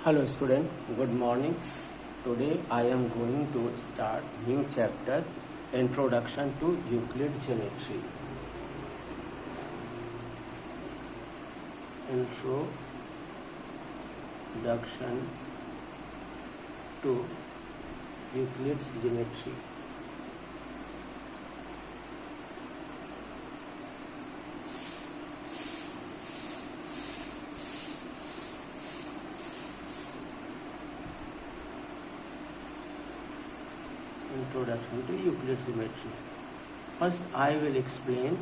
Hello student, good morning. Today I am going to start new chapter Introduction to Euclid Geometry. Introduction to Euclid's Geometry. Introduction to Euclid's Geometry. First, I will explain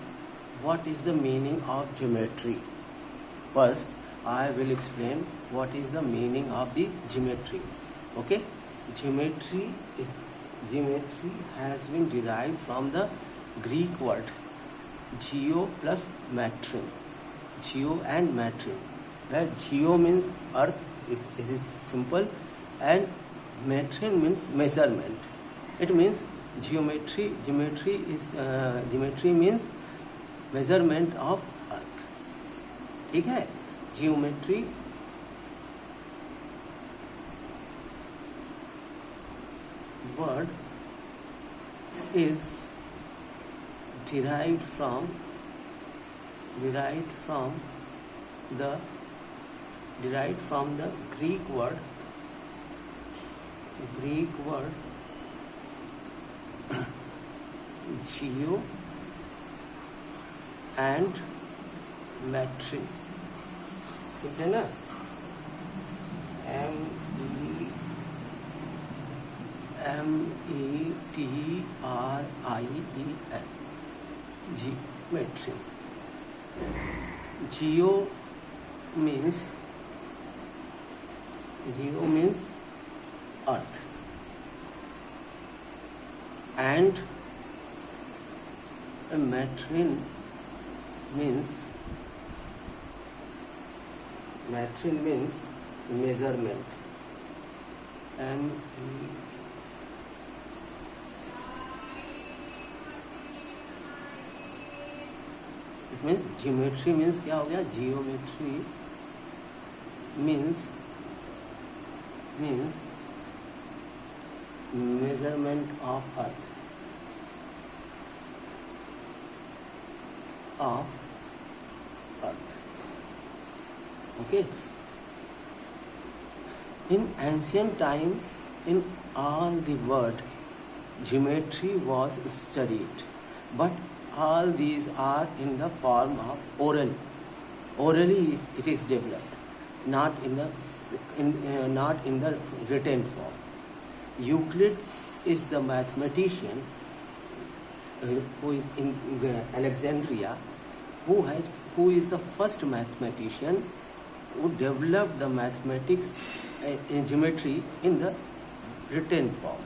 what is the meaning of geometry. First, I will explain what is the meaning of the geometry. Okay, geometry has been derived from the Greek word geo plus matrin. Geo and matrin. Where geo means earth, it is simple, and matrin means measurement. It means geometry means measurement of earth. ठीक है, geometry word is derived from the Greek word geo and matrin. ठीक है ना, METRIEN, geometry. Geo means earth, and matrin means measurement. It means geometry means क्या हो गया, geometry means measurement of earth. Okay. In ancient time, in all the world, geometry was studied, but all these are in the form of orally it is developed, not in the written form. Euclid is the mathematician who is in Alexandria, who is the first mathematician who developed the mathematics in geometry in the written form.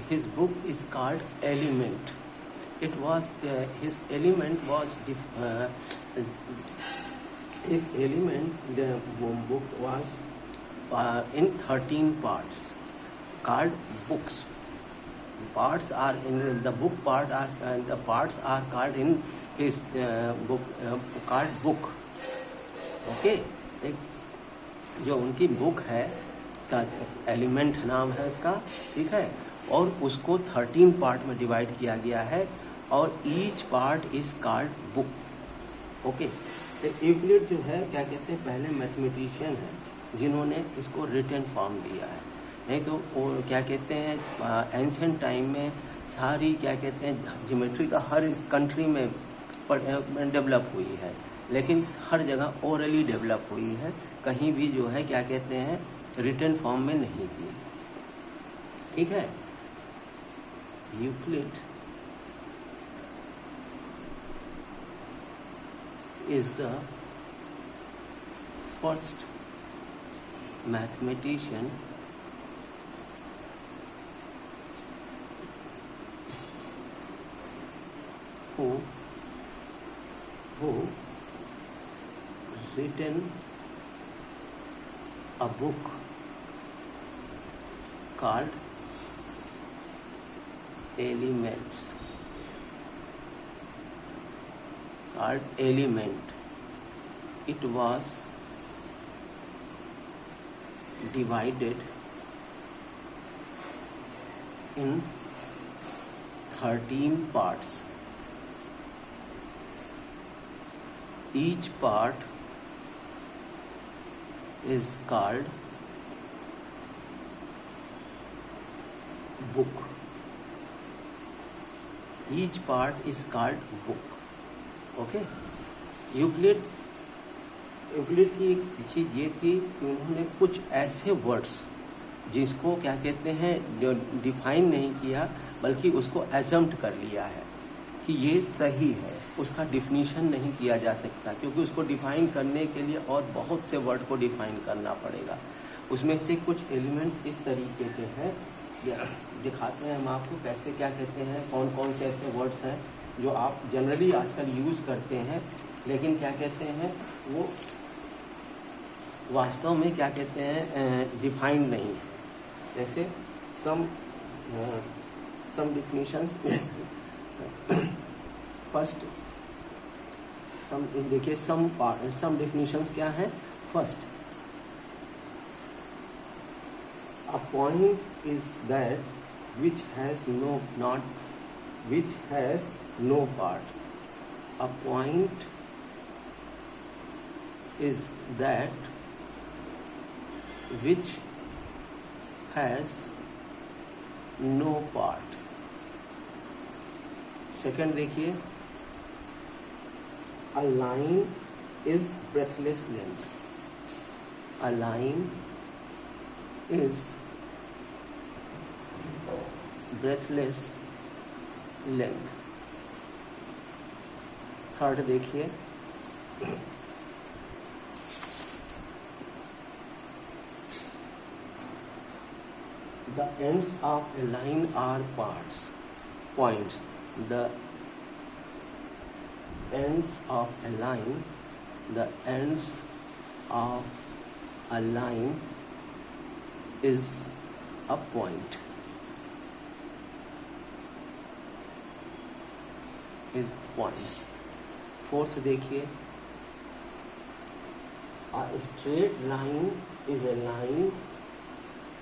His book is called Element. His element the book was in 13 parts called books. Parts are in the book part, and the parts are called in his book called book. Okay, जो उनकी book है element नाम है उसका, ठीक है, और उसको 13 पार्ट में डिवाइड किया गया है, और each part is called book. Okay, तो यूक्लिड जो है क्या कहते हैं, पहले मैथमेटिशियन है जिन्होंने इसको रिटन फॉर्म दिया है. नहीं तो वो क्या कहते हैं, एंशिएंट टाइम में सारी क्या कहते हैं ज्योमेट्री तो हर इस कंट्री में डेवलप हुई है, लेकिन हर जगह ओरली डेवलप हुई है, कहीं भी जो है क्या कहते हैं रिटन फॉर्म में नहीं थी. ठीक है, Euclid is the first mathematician who written a book called Elements. called element. It was divided in 13 parts. Each part is called book. Each part is called book. Okay? Euclid की एक चीज़ ये थी कि उन्होंने कुछ ऐसे वर्ड्स जिसको क्या कहते हैं जो डिफाइन नहीं किया बल्कि उसको एजम्प्ट कर लिया है कि ये सही है, उसका डिफिनीशन नहीं किया जा सकता क्योंकि उसको डिफाइन करने के लिए और बहुत से वर्ड को डिफाइन करना पड़ेगा। उसमें से कुछ एलिमेंट्स इस तरीके के हैं, दिखाते हैं हम आपको कैसे क्या कहते हैं, कौन कौन से ऐसे वर्ड्स हैं जो आप जनरली आजकल यूज़ करते हैं लेकिन क्या कहते हैं वो वास्तव में क्या कहते हैं डिफाइंड नहीं है। जैसे सम डिफिनीशंस फर्स्ट देखिए सम डिफिनीशंस क्या है। First, a point is that which has no part. A point is that which has no part. Second देखिए, a line is breathless length. A line is breathless length. Third देखिए, the ends of a line are points. The ends of a line is a point. Is points. Fourth देखिए, a straight line is a line.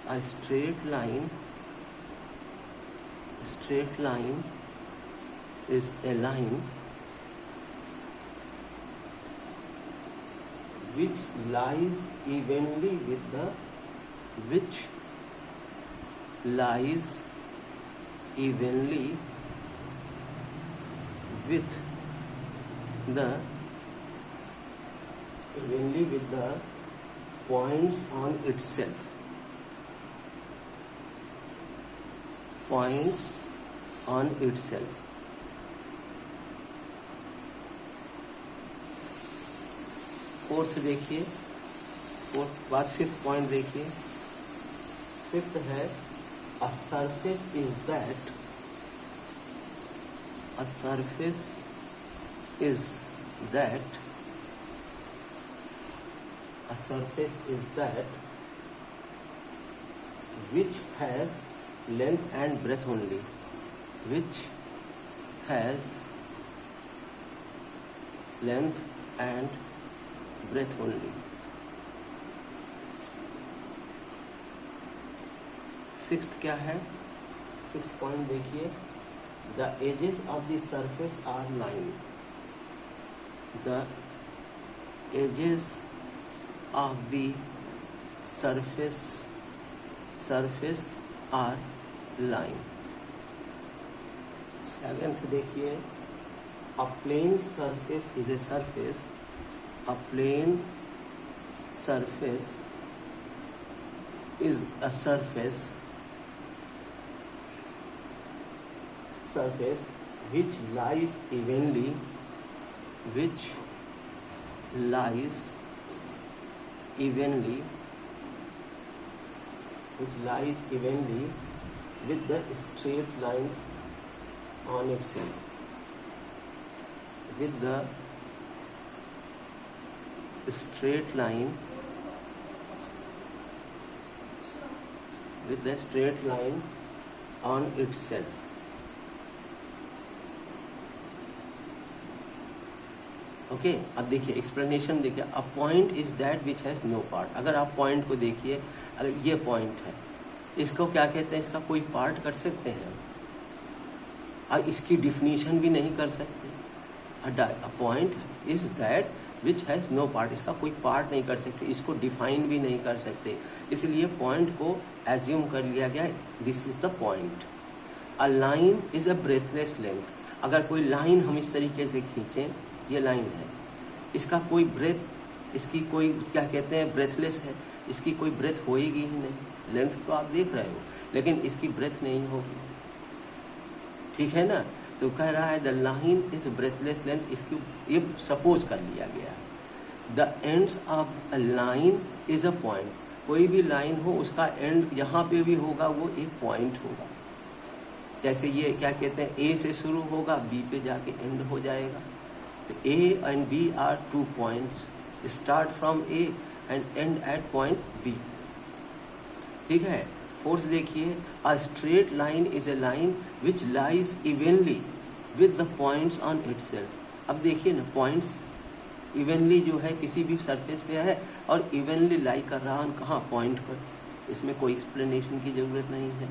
A straight line is a line which lies evenly with the points on itself. Fourth देखिए, fifth point देखिए। Fifth है a surface is that which has length and breadth only. Which has length and breadth only. Sixth क्या है? Sixth point देखिए, the edges of the surface are lined. The edges of the surface are lined. Seventh देखिए, a plane surface is a surface. A plane surface is a surface which lies evenly with the straight line on itself. With the straight line on itself. Okay अब देखिए explanation देखिए, a point is that which has no part. अगर आप point को देखिए, अगर ये point है, इसको क्या कहते हैं, इसका कोई पार्ट कर सकते हैं, और इसकी डिफिनीशन भी नहीं कर सकते। A point is that which has no part, इसका कोई पार्ट नहीं कर सकते, इसको डिफाइन भी नहीं कर सकते, इसलिए पॉइंट को एज्यूम कर लिया गया, this is the point. A line is a breathless length, अगर कोई लाइन हम इस तरीके से खींचें, ये लाइन है, इसका कोई ब्रेथ, इसकी कोई क्या कहते हैं ब्रेथलेस है, इसकी कोई ब्रेथ होएगी ही नहीं। लेंथ तो आप देख रहे हो, लेकिन इसकी ब्रेथ नहीं होगी, ठीक है ना। तो कह रहा है the line is breathless length, इसकी ये सपोज कर लिया गया है। The ends of a line is a point, कोई भी लाइन हो उसका एंड जहाँ पे भी होगा वो एक पॉइंट होगा। जैसे ये क्या कहते हैं, ए से शुरू होगा, बी पे जाके एंड हो जाएगा। तो A and B are 2 points, start from A and end at point B, ठीक है। फोर्थ देखिए, a straight line is a line which lies evenly with the points on itself. अब देखिए ना, पॉइंट्स इवनली जो है किसी भी सरफेस पे है और इवनली लाई कर रहा है कहाँ, पॉइंट पर, इसमें कोई एक्सप्लेनेशन की जरूरत नहीं है,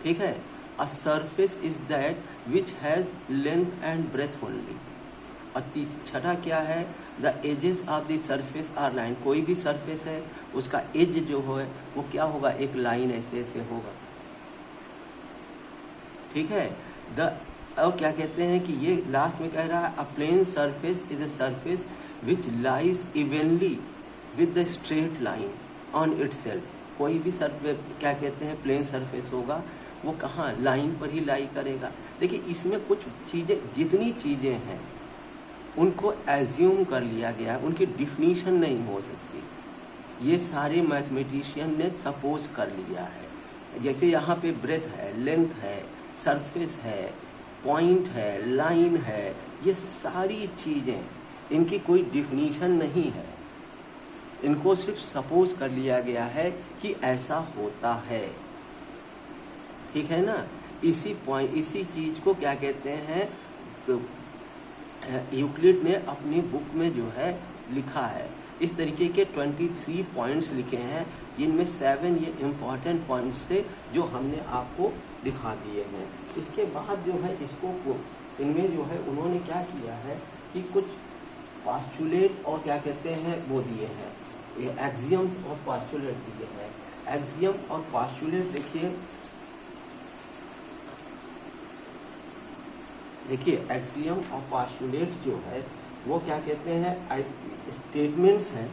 ठीक है। A surface is that which has length and breadth only. और छठा क्या है, the edges of the surface are line, कोई भी सरफेस है उसका एज जो है वो क्या होगा, एक लाइन ऐसे ऐसे होगा, ठीक है। द और क्या कहते हैं कि ये लास्ट में कह रहा है, a plane surface is a surface which lies evenly with the straight line on itself. कोई भी सरफेस क्या कहते हैं प्लेन सरफेस होगा वो कहाँ, लाइन पर ही लाई करेगा। देखिए इसमें कुछ चीजें, जितनी चीजें हैं उनको एज्यूम कर लिया गया है, उनकी डिफिनीशन नहीं हो सकती, ये सारे मैथमेटिशियन ने सपोज कर लिया है। जैसे यहाँ पे ब्रेथ है, लेंथ है, सरफेस है, पॉइंट है, लाइन है, ये सारी चीजें, इनकी कोई डिफिनीशन नहीं है, इनको सिर्फ सपोज कर लिया गया है कि ऐसा होता है, ठीक है ना। इसी पॉइंट, इसी चीज को क्या कहते हैं, यूक्लिड ने अपनी बुक में जो है लिखा है। इस तरीके के 23 पॉइंट्स लिखे हैं, जिनमें 7 ये इम्पॉर्टेंट पॉइंट्स थे जो हमने आपको दिखा दिए हैं। इसके बाद जो है इसको इनमें जो है उन्होंने क्या किया है कि कुछ पास्चुलेट और क्या कहते हैं वो दिए हैं, ये एक्सियम्स और पास्चुलेट दिए हैं। एक्सियम और पास्चुलेट देखिए एक्सियम और पास्चुलेट जो है वो क्या कहते हैं, स्टेटमेंट्स हैं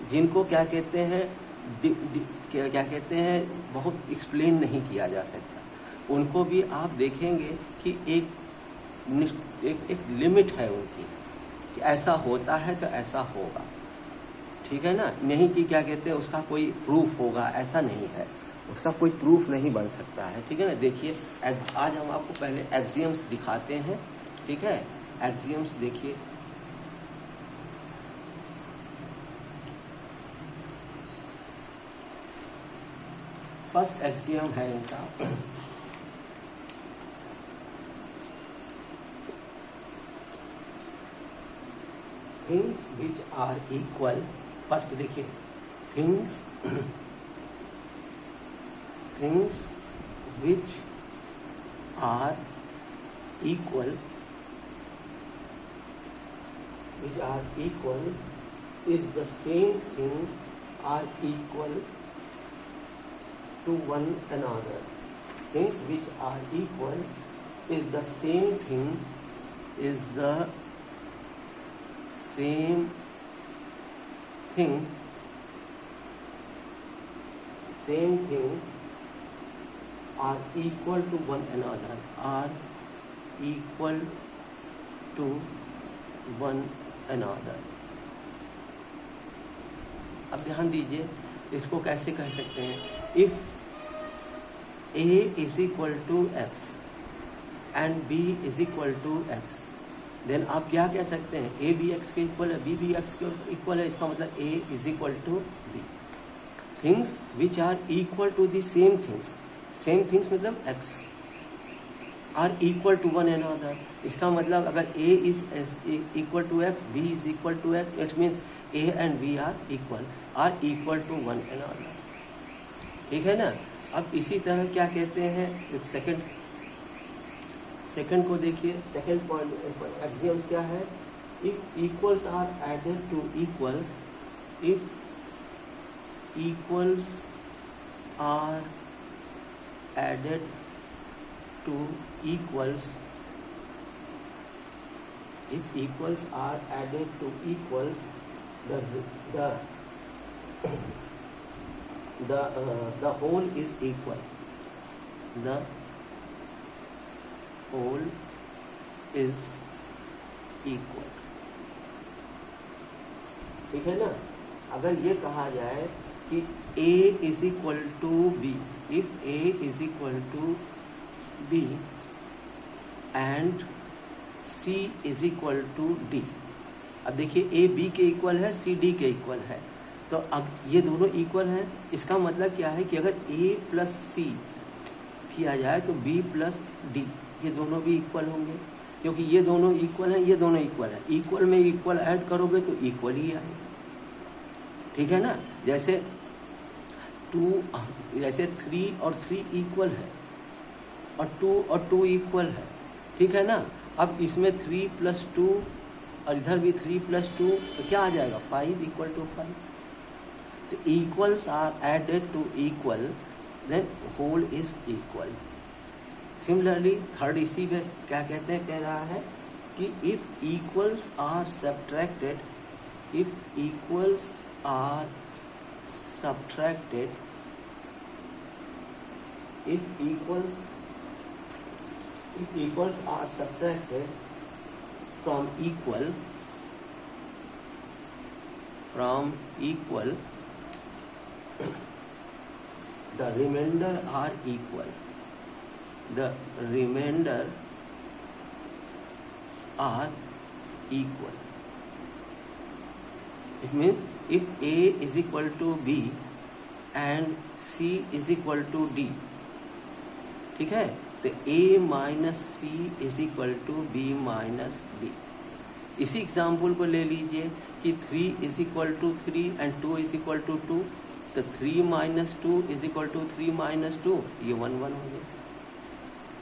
जिनको क्या कहते हैं क्या कहते हैं बहुत एक्सप्लेन नहीं किया जा सकता। उनको भी आप देखेंगे कि एक लिमिट है उनकी, कि ऐसा होता है तो ऐसा होगा, ठीक है ना। नहीं कि क्या कहते हैं उसका कोई प्रूफ होगा, ऐसा नहीं है, उसका कोई प्रूफ नहीं बन सकता है, ठीक है ना। देखिए आज हम आपको पहले एक्सियम्स दिखाते हैं, ठीक है। एक्सियम्स देखिए, फर्स्ट एक्सियम है इनका, things which are equal. First देखिए, things which are equal is the same thing are equal to one another. Things which are equal is the same thing are equal to one another, are equal to one another। अब ध्यान दीजिए, इसको कैसे कह सकते हैं, if A is equal to X and B is equal to X, then आप क्या कह सकते हैं, A भी X के इक्वल है, B भी X के इक्वल है, इसका मतलब A is equal to B। Things which are equal to the same things, same things मतलब X, are equal to one another. इसका मतलब अगर A is equal to X, B is equal to X, it means A and B are equal to one another. ठीक है ना। अब इसी तरह क्या कहते हैं, एक सेकंड को देखिए। सेकंड पॉइंट एक्सियम्स क्या है, if equals are added to equals, if equals are added to equals, if equals are added to equals, the whole is equal, the whole is equal। ठीक है ना। अगर ये कहा जाए कि a is equal to b, if a is equal to B and C is equal to D। अब देखिए A B के इक्वल है, C D के इक्वल है, तो अब ये दोनों इक्वल हैं। इसका मतलब क्या है कि अगर A प्लस C किया जाए तो B प्लस D ये दोनों भी इक्वल होंगे, क्योंकि ये दोनों इक्वल हैं, ये दोनों इक्वल हैं। इक्वल में इक्वल ऐड करोगे तो इक्वल ही आएगा। ठीक है ना। जैसे 3 और 3 इक्वल है और 2 इक्वल है। ठीक है ना। अब इसमें 3 + 2 और इधर भी 3 + 2, तो क्या आ जाएगा 5 = 5। तो equals are added to equal, then whole is equal. Similarly third इसी में क्या कहते हैं, कह रहा है कि if equals are subtracted, if equals are subtracted, if equals are subtracted from equal, the remainder are equal, the remainder are equal। It means if A is equal to B and C is equal to D, ठीक है, तो A minus C is equal to B minus D। इसी example को ले लीजिए कि 3 is equal to 3 and 2 is equal to 2, तो 3 minus 2 is equal to 3 minus 2, ये 1 1 हो गया।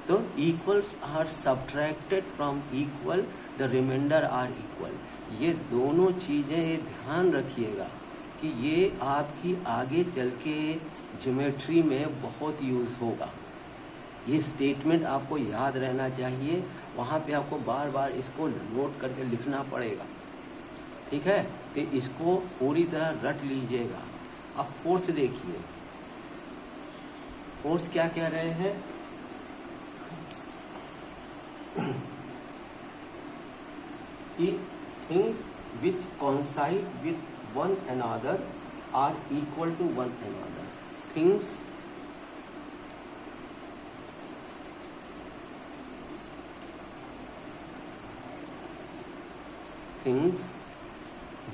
तो equals are subtracted from equal, the remainder are equal. ये दोनों चीज़ें ये ध्यान रखिएगा कि ये आपकी आगे चल के ज्योमेट्री में बहुत यूज़ होगा। ये स्टेटमेंट आपको याद रहना चाहिए, वहाँ पे आपको बार बार इसको नोट करके लिखना पड़ेगा। ठीक है, तो इसको पूरी तरह रट लीजिएगा। अब फोर्स देखिए, फोर्स क्या कह रहे हैं कि things which coincide with one another are equal to one another। Things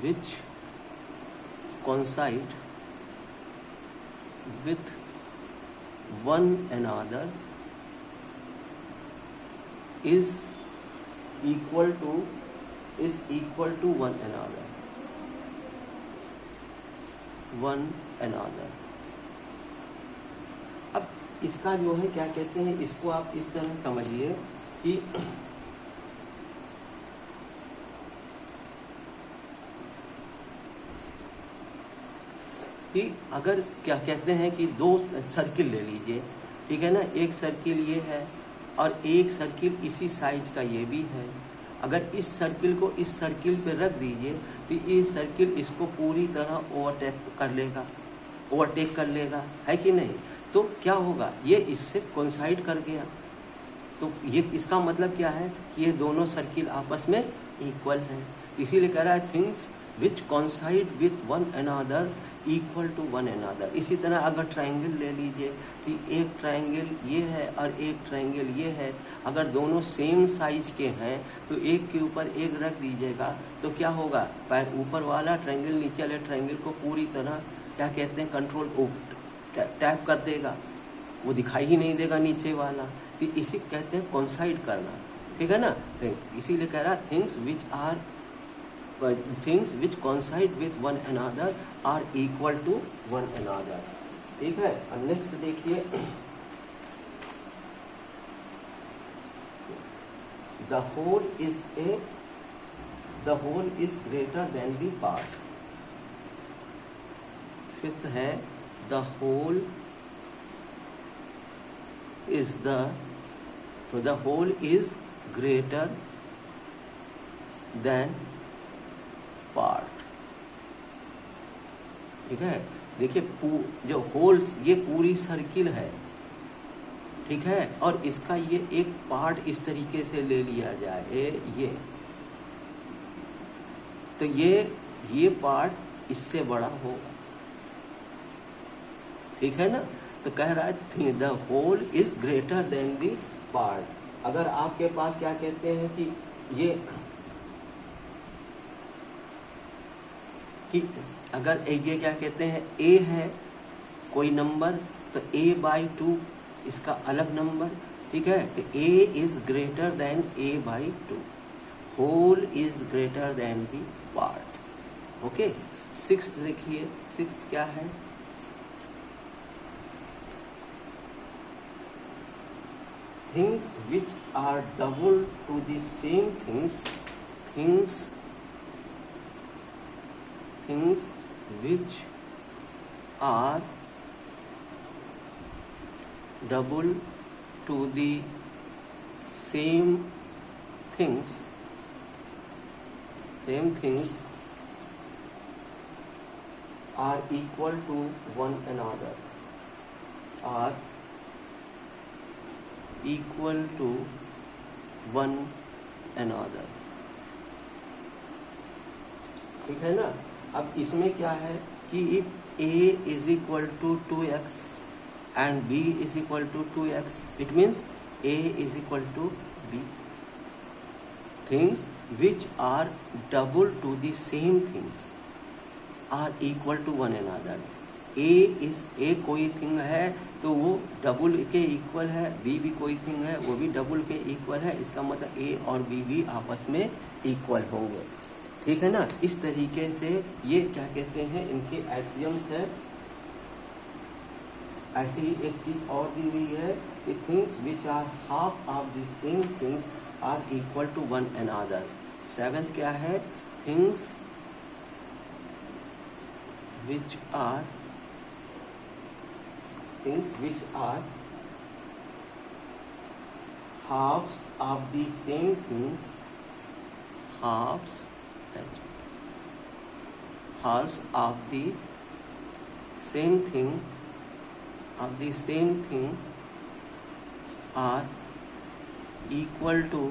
which coincide with one another is equal to one another। अब इसका जो है क्या कहते हैं, इसको आप इस तरह समझिए कि अगर क्या कहते हैं कि 2 सर्किल ले लीजिए, ठीक है ना। एक सर्किल ये है और एक सर्किल इसी साइज का ये भी है। अगर इस सर्किल को इस सर्किल पे रख दीजिए तो ये सर्किल इसको पूरी तरह ओवरटेक कर लेगा, है कि नहीं। तो क्या होगा, ये इससे कोइंसाइड कर गया, तो ये इसका मतलब क्या है कि ये दोनों सर्किल आपस में इक्वल हैं। इसीलिए कह रहा है things which coincide with one another equal to one another. इसी तरह अगर ट्रायंगल ले लीजिए तो एक ट्रायंगल ये है और एक ट्रायंगल ये है, अगर दोनों सेम साइज के हैं तो एक के ऊपर एक रख दीजिएगा तो क्या होगा, ऊपर वाला ट्रायंगल नीचे वाले ट्रायंगल को पूरी तरह क्या कहते हैं कंट्रोल टैप कर देगा, वो दिखाई ही नहीं देगा नीचे वाला। तो इसी कहते हैं कोइंसाइड करना, ठीक है ना। तो इसीलिए कह रहा things which coincide with one another are equal to one another, ठीक है। और नेक्स्ट देखिए, the whole is greater than the part. Fifth है the whole is greater than part, ठीक है। देखिए जो होल, ये पूरी सर्किल है, ठीक है, और इसका ये एक पार्ट इस तरीके से ले लिया जाए, ये तो ये पार्ट इससे बड़ा होगा, ठीक है ना। तो कह रहा है the whole is greater than the part. अगर आपके पास क्या कहते हैं कि अगर ये क्या कहते हैं a है कोई नंबर, तो a/2 इसका अलग नंबर, ठीक है। तो a is greater than a/2, whole is greater than the part, okay. Sixth देखिए, सिक्स्थ क्या है, things which are double to the same things which are double to the same things are equal to one another, are equal to one another, ठीक है ना। अब इसमें क्या है कि if a is equal to 2x and b is equal to 2x, it means a is equal to b. Things which are double to the same things are equal to one another. a कोई thing है तो वो double के equal है, b भी कोई thing है वो भी डबल के इक्वल है, इसका मतलब a और b भी आपस में इक्वल होंगे, ठीक है ना। इस तरीके से ये क्या कहते हैं, इनके एक्सियम्स है। ऐसी ही एक चीज और दी हुई है कि things which are half of the same things are equal to one another. Seventh क्या है, things which are halves of the same thing halves of the same thing are equal to